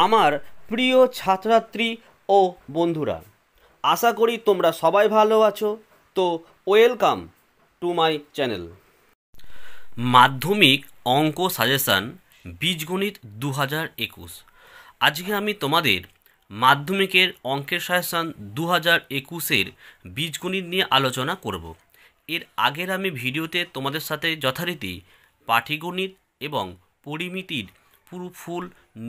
আমার প্রিয় ছাত্রছাত্রী ও বন্ধুরা, আশা করি তোমরা সবাই ভালো আছো। তো ওয়েলকাম টু মাই চ্যানেল। মাধ্যমিক অঙ্ক সাজেশান বীজগণিত 2021। আজকে আমি তোমাদের মাধ্যমিকের অঙ্কের সাজেশান 2021-এর বীজগণিত নিয়ে আলোচনা করব। এর আগের আমি ভিডিওতে তোমাদের সাথে যথারীতি পাটিগণিত এবং পরিমিতির পুরো ফুল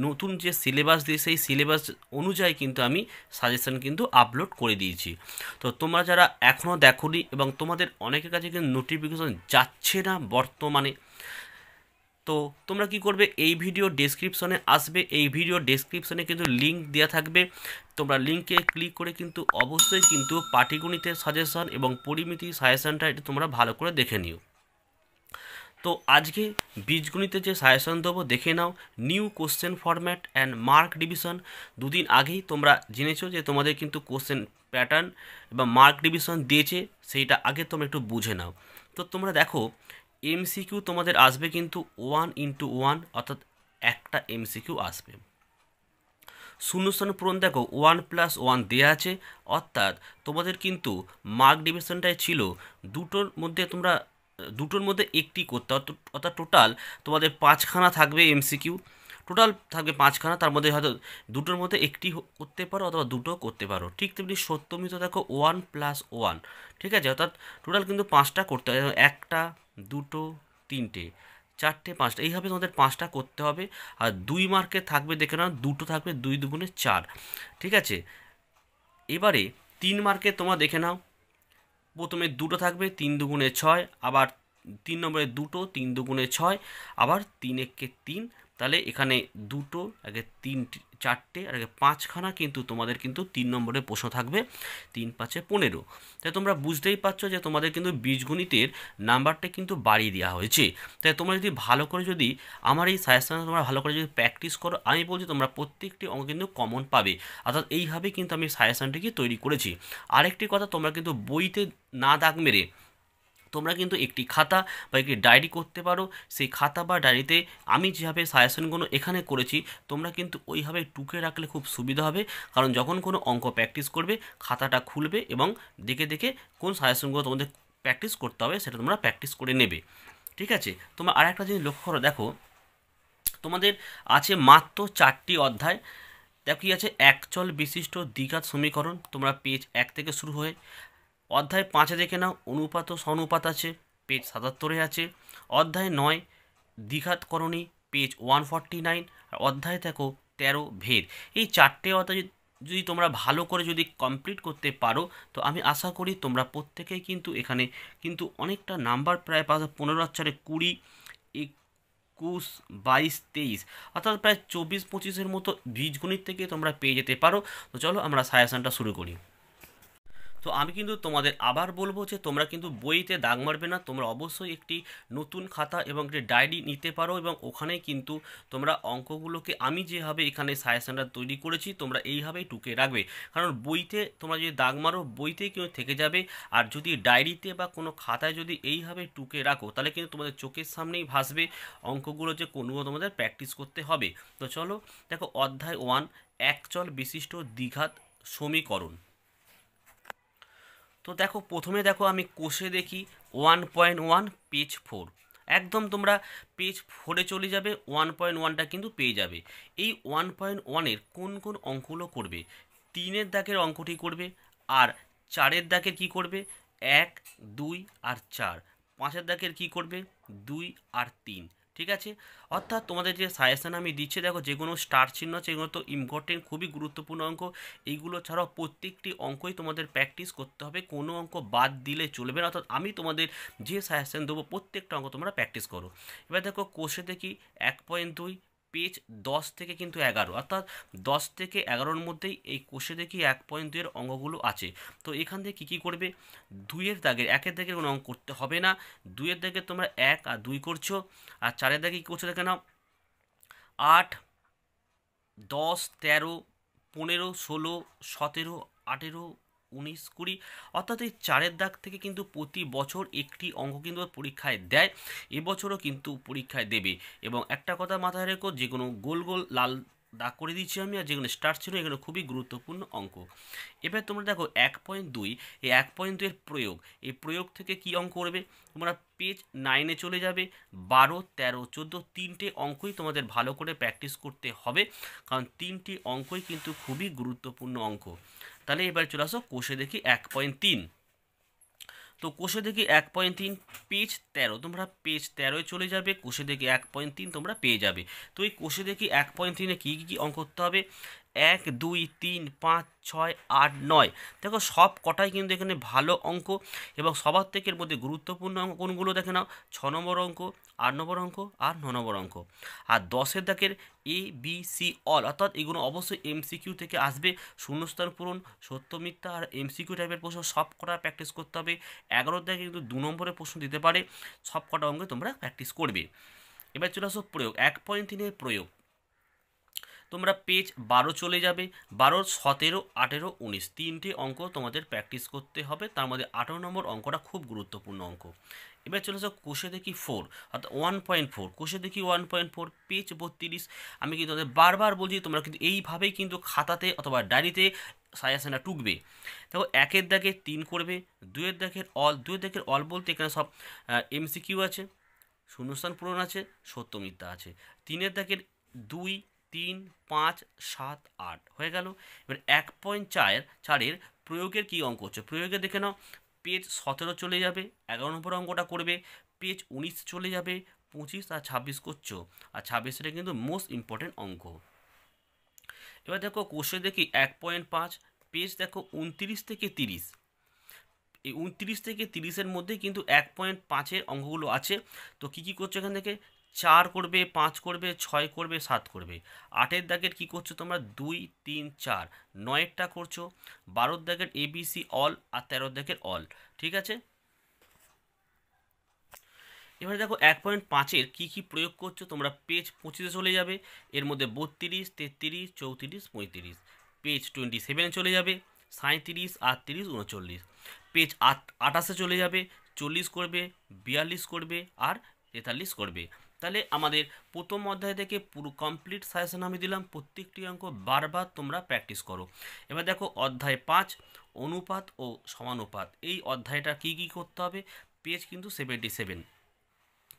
নতুন যে সিলেবাস দিয়ে সেই সিলেবাস অনুযায়ী কিন্তু আমি সাজেশান কিন্তু আপলোড করে দিয়েছি। তো তোমরা যারা এখনও দেখোনি এবং তোমাদের অনেকের কাছে কিন্তু নোটিফিকেশন যাচ্ছে না বর্তমানে, তো তোমরা কি করবে, এই ভিডিও ডেসক্রিপশনে আসবে, এই ভিডিও ডেসক্রিপশনে কিন্তু লিঙ্ক দেওয়া থাকবে। তোমরা লিঙ্কে ক্লিক করে কিন্তু অবশ্যই কিন্তু পাটিগণিতের সাজেশন এবং পরিমিতি সাজেশনটা এটা তোমরা ভালো করে দেখে নিও। তো আজকে বীজগণিতের যে সাজেশন দেবো দেখে নাও। New question format and mark division. দুদিন আগেই তোমরা জেনেছো যে তোমাদের কিন্তু কোশ্চেন প্যাটার্ন এবং মার্ক ডিভিশন দিয়েছে, সেইটা আগে তোমরা একটু বুঝে নাও। তো তোমরা দেখো এমসিকিউ তোমাদের আসবে কিন্তু 1x1, অর্থাৎ একটা এমসিকিউ আসবে। শূন্যস্থান পূরণ দেখো 1+1 দেওয়া আছে, অর্থাৎ তোমাদের কিন্তু মার্ক ডিভিশনটাই ছিল দুটোর মধ্যে একটি করতে, অর্থাৎ টোটাল তোমাদের 5খানা থাকবে এমসিকিউ। টোটাল থাকবে 5খানা, তার মধ্যে হয়তো দুটোর মধ্যে একটি করতে পারো অথবা দুটো করতে পারো। ঠিক তেমনি সত্যমিত দেখো 1+1, ঠিক আছে, অর্থাৎ টোটাল কিন্তু 5টা করতে হবে। একটা, দুটো, তিনটে, চারটে, পাঁচটা, এইভাবে তোমাদের 5টা করতে হবে। আর 2 মার্কের থাকবে দেখে নাও, দুটো থাকবে 2 দুগুণে 4, ঠিক আছে। এবারে 3 মার্কে তোমরা দেখে নাও, প্রথমে দুটো থাকবে 3 দুগুণে 6, আবার 3 নম্বরে দুটো 3 দুগুণে 6, আবার 3 একে 3, তাহলে এখানে দুটো, আগে 3, 4টে, আর আগে 5খানা কিন্তু তোমাদের কিন্তু 3 নম্বরের প্রশ্ন থাকবে। 3 5 15। তাই তোমরা বুঝতেই পারছো যে তোমাদের কিন্তু বীজগণিতের নাম্বারটা কিন্তু বাড়িয়ে দেওয়া হয়েছে। তাই তোমরা যদি ভালো করে যদি আমার এই সাজেশন তোমরা ভালো করে যদি প্র্যাকটিস করো, আমি বলছি তোমরা প্রত্যেকটি অঙ্ক কিন্তু কমন পাবে। অর্থাৎ এইভাবে কিন্তু আমি সাজেশনটিকে তৈরি করেছি। আরেকটি কথা, তোমরা কিন্তু বইতে না দাগ মেরে তোমরা কিন্তু একটি খাতা বা একটি ডায়েরি করতে পারো। সেই খাতা বা ডায়েরিতে আমি যেভাবে সাজেশনগুলো এখানে করেছি তোমরা কিন্তু ওইভাবে টুকে রাখলে খুব সুবিধা হবে। কারণ যখন কোনো অঙ্ক প্র্যাকটিস করবে, খাতাটা খুলবে এবং দেখে দেখে কোন সাজেশনগুলো তোমাদের প্র্যাকটিস করতে হবে সেটা তোমরা প্র্যাকটিস করে নেবে, ঠিক আছে। তোমরা আর একটা জিনিস লক্ষ্য করো, দেখো তোমাদের আছে মাত্র 4টি অধ্যায়। দেখো কি আছে, একচল বিশিষ্ট দ্বিঘাত সমীকরণ, তোমরা পেজ 1 থেকে শুরু হয়ে অধ্যায় 5 দেখে নাও, অনুপাত ও সনুপাত আছে, পেজ 77 আছে। অধ্যায় 9 দ্বিঘাতকরণী, পেজ 149। আর অধ্যায় দেখো 13 ভেদ। এই 4টে অধ্যায় যদি তোমরা ভালো করে যদি কমপ্লিট করতে পারো, তো আমি আশা করি তোমরা প্রত্যেকেই কিন্তু এখানে কিন্তু অনেকটা নাম্বার প্রায় 15 আর 4 20, 21, 22, 23, অর্থাৎ প্রায় 24-25-এর মতো বীজগণিত থেকে তোমরা পেয়ে যেতে পারো। তো চলো আমরা সাজেশনটা শুরু করি। তো আমি কিন্তু তোমাদের আবার বলবো যে তোমরা কিন্তু বইতে দাগ মারবে না, তোমরা অবশ্যই একটি নতুন খাতা এবং একটি ডায়েরি নিতে পারো এবং ওখানে কিন্তু তোমরা অঙ্কগুলোকে আমি যেভাবে এখানে সাজেশনটা তৈরি করেছি তোমরা এইভাবেই টুকে রাখবে। কারণ বইতে তোমরা যদি দাগ মারো বইতেই কিন্তু থেকে যাবে, আর যদি ডায়েরিতে বা কোনো খাতায় যদি এইভাবে টুকে রাখো তাহলে কিন্তু তোমাদের চোখের সামনেই ভাসবে অঙ্কগুলো যে কোনগুলো তোমাদের প্র্যাকটিস করতে হবে। তো চলো দেখো অধ্যায় 1 একচল বিশিষ্ট দ্বিঘাত সমীকরণ। তো দেখো প্রথমে দেখো আমি কোষে দেখি 1.1 পেজ 4। একদম তোমরা পেজ 4-এ চলে যাবে, 1.1টা কিন্তু পেয়ে যাবে। এই 1.1-এর কোন কোন অঙ্কগুলো করবে, 3-এর দাগের অঙ্কটি করবে, আর 4-এর দাগের কী করবে, 1, 2 আর 4। 5-এর দাগের কী করবে, 2 আর 3, ঠিক আছে। অর্থাৎ তোমাদের যে সাজেশন আমি দিচ্ছি, দেখো যেগুলো স্টার চিহ্ন আছে এগুলো তো ইম্পর্টেন্ট, খুবই গুরুত্বপূর্ণ অঙ্ক। এইগুলো ছাড়াও প্রত্যেকটি অঙ্কই তোমাদের প্র্যাকটিস করতে হবে, কোনো অঙ্ক বাদ দিলে চলবে না। অর্থাৎ আমি তোমাদের যে সাজেশন দেবো প্রত্যেকটা অঙ্ক তোমরা প্র্যাকটিস করো। এবার দেখো কোষে দেখি 1.2 পেজ 10 থেকে কিন্তু 11, অর্থাৎ 10 থেকে 11-এর মধ্যেই এই কোষে দেখি 1.2-এর অঙ্কগুলো আছে। তো এখান থেকে কী কী করবে, 2-এর দাগের 1-এর দাগের কোনো অঙ্ক করতে হবে না, 2-এর দাগের তোমরা 1 আর 2 করছো। আর 4-এর দাগে কী করছো দেখে নাও, 8, 10, 13, 15, 16, 17, 18, 19, 20, অর্থাৎ এই 4-এর দাগ থেকে কিন্তু প্রতি বছর একটি অঙ্ক কিন্তু পরীক্ষায় দেয়, এবছরও কিন্তু পরীক্ষায় দেবে। এবং একটা কথা মাথায় রেখো, যে কোনো গোল গোল লাল দাগ করে দিচ্ছি আমি, আর যেগুলো স্টার্ট ছিল এগুলো খুবই গুরুত্বপূর্ণ অঙ্ক। এবার তোমরা দেখো 1.2, এই 1.2 এর প্রয়োগ, এই প্রয়োগ থেকে কি অঙ্ক করবে তোমরা পেজ 9-এ চলে যাবে। 12, 13, 14 তিনটে অঙ্কই তোমাদের ভালো করে প্র্যাকটিস করতে হবে, কারণ তিনটি অঙ্কই কিন্তু খুবই গুরুত্বপূর্ণ অঙ্ক। তাহলে এবার চলে আসো কোষে দেখি 1.3। তো কোষে দেখি 1.3 পেজ 13, তোমরা পেজ 13-এ চলে যাবে, কোষে দেখি 1.3 তোমরা পেয়ে যাবে। তো এই কোষে দেখি 1.3-এ কী কী অঙ্ক করতে হবে, 1, 2, 3, 5, 6, 8, 9। দেখো সব কটাই কিন্তু এখানে ভালো অঙ্ক, এবং সবার থেকে এর মধ্যে গুরুত্বপূর্ণ অঙ্ক কোনগুলো দেখে নাও, 6 নম্বর অঙ্ক, 8 নম্বর অঙ্ক আর 9 নম্বর অঙ্ক। আর 10-এর দাগের ABC অল, অর্থাৎ এগুলো অবশ্যই MCQ থেকে আসবে, শূন্যস্থান পূরণ, সত্য মিথ্যা আর MCQ টাইপের প্রশ্ন সব কটা প্র্যাকটিস করতে হবে। 11-র দাগে কিন্তু 2 নম্বরের প্রশ্ন দিতে পারে, সব কটা অঙ্কে তোমরা প্র্যাকটিস করবে। এবার চলে আসো প্রয়োগ, 1.3-এর প্রয়োগ। তোমরা পেজ 12 চলে যাবে, 12, 17, 18, 19 তিনটে অঙ্ক তোমাদের প্র্যাকটিস করতে হবে, তার মধ্যে 18 নম্বর অঙ্কটা খুব গুরুত্বপূর্ণ অঙ্ক। এবার চলে যাও কোষে দেখি 4, অর্থাৎ 1.4, কোষে দেখি 1.4 পেজ 32। আমি কিন্তু তোমাদের বারবার বলছি, তোমরা কিন্তু এইভাবেই কিন্তু খাতাতে অথবা ডায়েরিতে সাজেশনটা টুকবে। দেখো 1-এর দাগে 3 করবে, 2-এর দাগের অল, 2-এর দাগের অল বলতে এখানে সব MCQ আছে, শূন্যস্থান পূরণ আছে, সত্য মিথ্যা আছে। 3-এর দাগের 2, 3, 5, 7, 8 হয়ে গেল। এবার 1.4-এর প্রয়োগের কী অঙ্ক হচ্ছে, প্রয়োগে দেখে নাও, পেজ 17 চলে যাবে, 11 নম্বর অঙ্কটা করবে, পেজ 19 চলে যাবে, 25 আর 26 করছো, আর 26-এর কিন্তু মোস্ট ইম্পর্টেন্ট অঙ্ক। এবার দেখো কোষে দেখি 1.5 পেজ দেখো 29 থেকে 30, এই 29 থেকে 30-এর মধ্যে কিন্তু 1.5-এর অঙ্কগুলো আছে। তো কী কী করছো এখান থেকে, 4 করবে, 5 করবে, 6 করবে, 7 করবে। 8-এর দাগের কী করছো তোমরা, 2, 3, 4, 9-এরটা করছো, 12-র দাগের ABC অল আর 13-র দাগের অল, ঠিক আছে। এবারে দেখো 1.5-এর কী কী প্রয়োগ করছো, তোমরা পেজ 25-এ চলে যাবে, এর মধ্যে 32, 33, 34, 35, পেজ 27-এ চলে যাবে, 37, 38, 39, পেজ 28-এ চলে যাবে, 40 করবে, 42 করবে আর 43 করবে। তাহলে আমাদের প্রথম অধ্যায় থেকে পুরো কমপ্লিট সাজেশন আমি দিলাম, প্রত্যেকটি অঙ্ক বারবার তোমরা প্র্যাকটিস করো। এবার দেখো অধ্যায় 5 অনুপাত ও সমানুপাত, এই অধ্যায়টা কী কী করতে হবে, পেজ কিন্তু 77।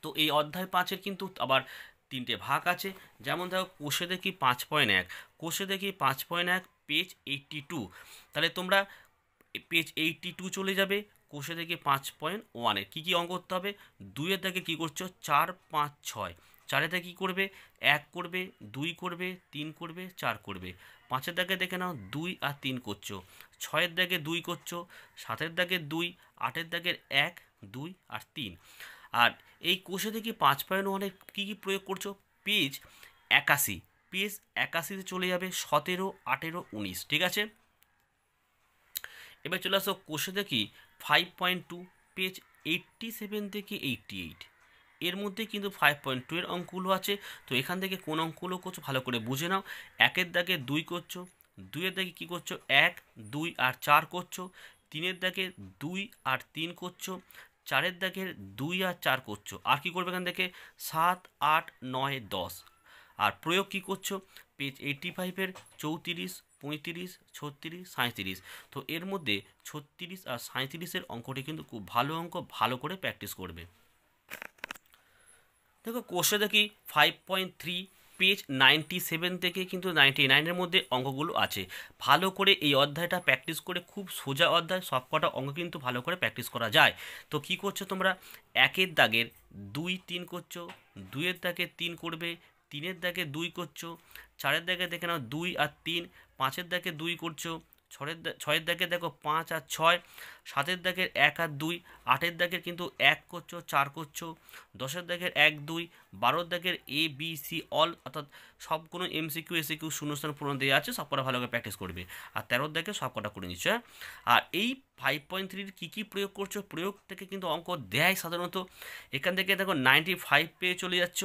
তো এই অধ্যায় 5-এর কিন্তু আবার তিনটে ভাগ আছে, যেমন দেখো কোষে দেখি 5.1, কোষে দেখি 5.1 পেজ 82। তাহলে তোমরা পেজ 82 চলে যাবে, কোষে দেখি 5.1-এ কী কী অঙ্ক করতে হবে, 2-এর দাগে কী করছো, 4, 5, 6, 4-এর দাগে কী করবে, 1 করবে, 2 করবে, 3 করবে, 4 করবে। 5-এর দাগে দেখে নাও 2 আর 3 করছো, 6-এর দাগে 2 করছো, 7-এর দাগে 2, 8-এর দাগের 1, 2 আর 3। আর এই কোষে দেখি 5.1-এ কী কী প্রয়োগ করছো, পেজ 81, পেজ 81-তে চলে যাবে, 17, 18, 19, ঠিক আছে। এবার চলে আসো কোষে দেখি 5.2 পেজ 87 থেকে 88, এর মধ্যে কিন্তু 5.2-এর অঙ্কগুলো আছে। তো এখান থেকে কোন অঙ্কগুলো করছো ভালো করে বুঝে নাও। 1-এর দাগে 2 করছো, 2-এর দাগে কী করছো, 1, 2 আর 4 করছো, 3-এর দাগে 2 আর 3 করছো, 4-এর দাগের 2 আর 4 করছো, আর কি করবে এখান থেকে 7, 8, 9, 10। আর প্রয়োগ কি করছো, পেজ 85-এর 34, 35, 36, 37। তো এর মধ্যে 36 আর 37-এর অঙ্কটি কিন্তু খুব ভালো অঙ্ক, ভালো করে প্র্যাকটিস করবে। দেখো কোষে দেখি 5.3 পেজ 97 থেকে কিন্তু 99-এর মধ্যে অঙ্কগুলো আছে। ভালো করে এই অধ্যায়টা প্র্যাকটিস করে, খুব সোজা অধ্যায়, সবকটা অঙ্ক কিন্তু ভালো করে প্র্যাকটিস করা যায়। তো কি করছো তোমরা, 1-এর দাগের 2, 3 করছো, 2-এর দাগে 3 করবে, 3-এর দাগে 2 করছো, 4-এর দাগে দেখে নাও 2 আর 3, 5-এর দাগে 2 করছো, 6-এর দাগে দেখো 5 আর 6, 7-এর দাগের 1 আর 2, 8-এর দাগের কিন্তু 1 করছো, 4 করছো, 10-এর দাগের 1, 2, 12-এর দাগের ABC অল, অর্থাৎ সব কোনো MCQ SCQ শূন্যস্থান পূরণ দেওয়া আছে, সব কটা ভালো করে প্র্যাকটিস করবে। আর 13-এর দাগে সব কটা করে নিচ্ছে। আর এই 5.3-এর কী কী প্রয়োগ করছো, প্রয়োগ থেকে কিন্তু অঙ্ক দেয় সাধারণত। এখান থেকে দেখো 95 পেয়ে চলে যাচ্ছ,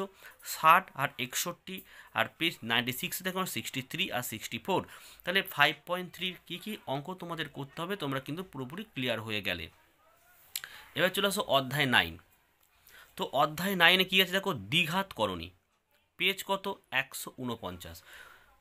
60 আর 61, আর পেজ 96 দেখো 63 আর 64। তাহলে 5.3-র কী কী অঙ্ক তোমাদের করতে হবে, তোমরা কিন্তু পুরোপুরি ক্লিয়ার হয়ে গেলে। এবার চলে আসো অধ্যায় 9। তো অধ্যায় 9-এ কী আছে দেখো, দ্বিঘাত করণী, পেজ কত 149।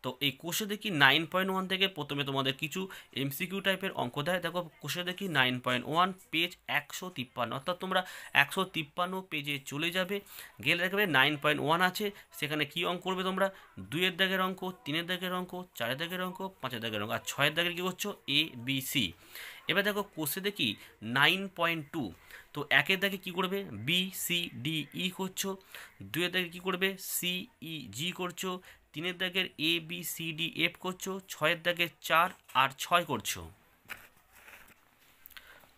তো এই কোষে দেখি 9.1 থেকে প্রথমে তোমাদের কিছু এমসিকিউ টাইপের অঙ্ক দেয়। দেখো কোষে দেখি 9.1 পেজ 153, অর্থাৎ তোমরা 153 পেজে চলে যাবে, গেলে দেখবে 9.1 আছে। সেখানে কি অঙ্ক করবে তোমরা? 2-এর দাগের অঙ্ক, 3-এর দাগের অঙ্ক, 4-এর দাগের অঙ্ক, 5-এর দাগের অঙ্ক, আর 6-এর দাগের কী করছো? ABC। এবার দেখো কোষে দেখি 9.2, তো 1-এর দাগে কী করবে? BCDE করছো, 2-এর দাগে কী করবে? CEG করছো, 3-এর দাগের ABCDF করছো, 6-এর দাগের 4 আর 6 করছো।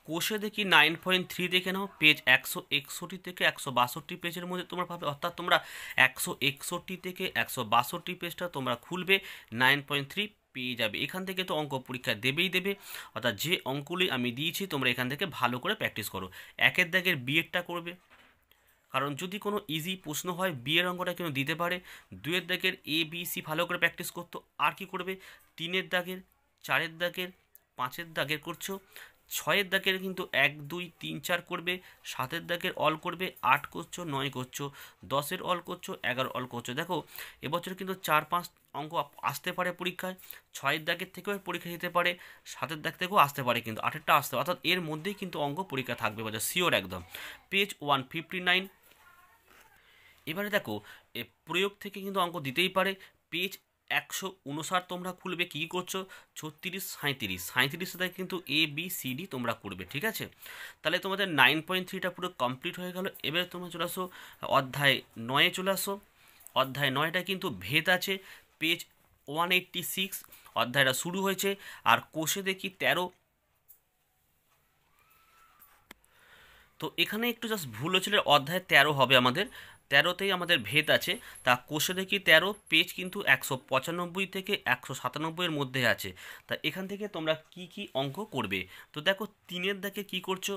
কোষে দেখি 9.3 দেখে নাও, পেজ 161 থেকে 162 পেজের মধ্যে তোমরা পাবে, অর্থাৎ তোমরা 161 থেকে 162 পেজটা তোমরা খুলবে, 9.3 পেয়ে যাবে। এখান থেকে তো অঙ্ক পরীক্ষা দেবেই দেবে, অর্থাৎ যে অঙ্কগুলি আমি দিয়েছি তোমরা এখান থেকে ভালো করে প্র্যাকটিস করো। 1-এর দাগের বিয়েরটা করবে, কারণ যদি কোনো ইজি প্রশ্ন হয় বিয়ের অঙ্কটা কিন্তু দিতে পারে। 2-এর দাগের ABC ভালো করে প্র্যাকটিস করতো। আর কি করবে? 3-এর দাগের, 4-এর দাগের, 5-এর দাগের করছো, 6-এর দাগের কিন্তু 1, 2, 3, 4 করবে, 7-এর দাগের অল করবে, 8 করছো, 9 করছো, 10-এর অল করছো, 11 অল করছো। দেখো এবছর কিন্তু 4-5 অঙ্ক আসতে পারে পরীক্ষায়, 6-এর দাগের থেকেও পরীক্ষা দিতে পারে, 7-এর দাগ থেকেও আসতে পারে, কিন্তু 8-এরটা আসতে পারে, অর্থাৎ এর মধ্যেই কিন্তু অঙ্ক পরীক্ষা থাকবে বাজার শিওর একদম। পেজ 159। এবারে দেখো প্রয়োগ থেকে কিন্তু অঙ্ক দিতেই পারে। পেজ 159 তোমরা খুলবে, কী করছো? 36, 37, 37 থেকে কিন্তু ABCD তোমরা করবে, ঠিক আছে? তাহলে তোমাদের 9.3টা পুরো কমপ্লিট হয়ে গেল। এবারে তোমরা চলে আসো অধ্যায় 9-এ চলে আসো। অধ্যায় 9টা কিন্তু ভেদ আছে, পেজ 186 অধ্যায়টা শুরু হয়েছে। আর কোষে দেখি 13, তো এখানে একটু জাস্ট ভুল হয়েছিল, অধ্যায় 13 হবে আমাদের, 13তেই আমাদের ভেদ আছে। তা কোষে দেখি 13 পেজ কিন্তু 195 থেকে 197-এর মধ্যে আছে। তা এখান থেকে তোমরা কি কি অঙ্ক করবে? তো দেখো 3-এর দাগে কী করছো?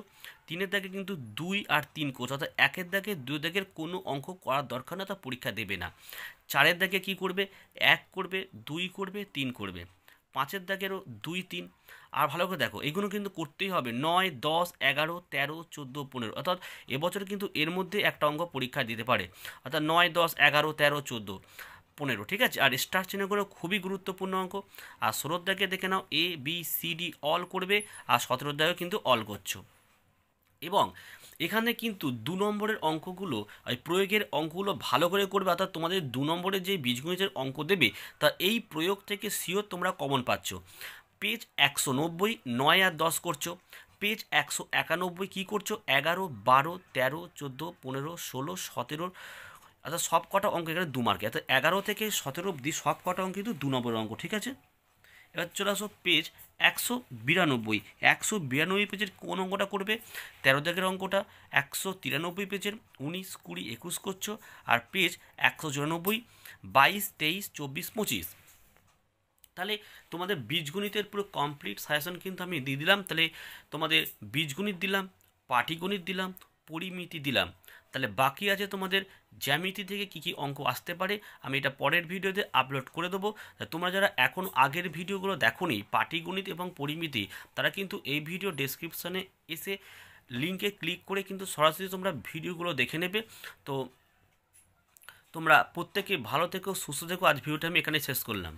3-এর দাগে কিন্তু 2 আর 3 করছো, অর্থাৎ 1-এর দাগে 2 দাগের কোনো অঙ্ক করার দরকার না, তা পরীক্ষা দেবে না। 4-এর দাগে কী করবে? 1 করবে, 2 করবে, 3 করবে, 5-এর দাগেরও 2, 3। আর ভালো করে দেখো এগুলো কিন্তু করতেই হবে, 9, 10, 11, 13, 14, 15, অর্থাৎ এবছর কিন্তু এর মধ্যে একটা অঙ্ক পরীক্ষা দিতে পারে, অর্থাৎ 9, 10, 11, 13, 14, 15, ঠিক আছে? আর স্টার চিহ্নগুলো খুবই গুরুত্বপূর্ণ অঙ্ক। আর 16-র দাগে দেখে নাও ABCD অল করবে, আর 17-র দাগেও কিন্তু অল করছো। এবং এখানে কিন্তু 2 নম্বরের অঙ্কগুলো, ওই প্রয়োগের অঙ্কগুলো ভালো করে করবে, অর্থাৎ তোমাদের 2 নম্বরের যে বীজগণিতের অঙ্ক দেবে তা এই প্রয়োগ থেকে শিওর তোমরা কমন পাচ্ছ। পেজ 190 9 আর 10 করছো, পেজ 191 কী করছো? 11, 12, 13, 14, 15, 16, 17, অর্থাৎ সব কটা অঙ্ক এখানে 2 মার্কে, অর্থাৎ 11 থেকে 17 অবধি সব কটা অঙ্ক কিন্তু 2 নম্বরের অঙ্ক, ঠিক আছে? এবার চলে আসো পেজ 192, 192 পেজের কোন অঙ্কটা করবে? 13 দাগের অঙ্কটা। 193 পেজের 19, 20, 21 করছো। আর পেজ 194 22, 23, 24, 25। তাহলে তোমাদের বীজগণিতের পুরো কমপ্লিট সাজেশন কিন্তু আমি দিয়ে দিলাম। তাহলে তোমাদের বীজগণিত দিলাম, পাটিগণিত দিলাম, পরিমিতি দিলাম। তাহলে বাকি আছে তোমাদের জ্যামিতি থেকে কী কী অঙ্ক আসতে পারে, আমি এটা পরের ভিডিওতে আপলোড করে দেবো। তোমরা যারা এখন আগের ভিডিওগুলো দেখোনি পাটিগণিত এবং পরিমিতি, তারা কিন্তু এই ভিডিও ডেসক্রিপশানে এসে লিঙ্কে ক্লিক করে কিন্তু সরাসরি তোমরা ভিডিওগুলো দেখে নেবে। তো তোমরা প্রত্যেকে ভালো থেকো, সুস্থ থেকো। আজ ভিডিওটা আমি এখানে শেষ করলাম।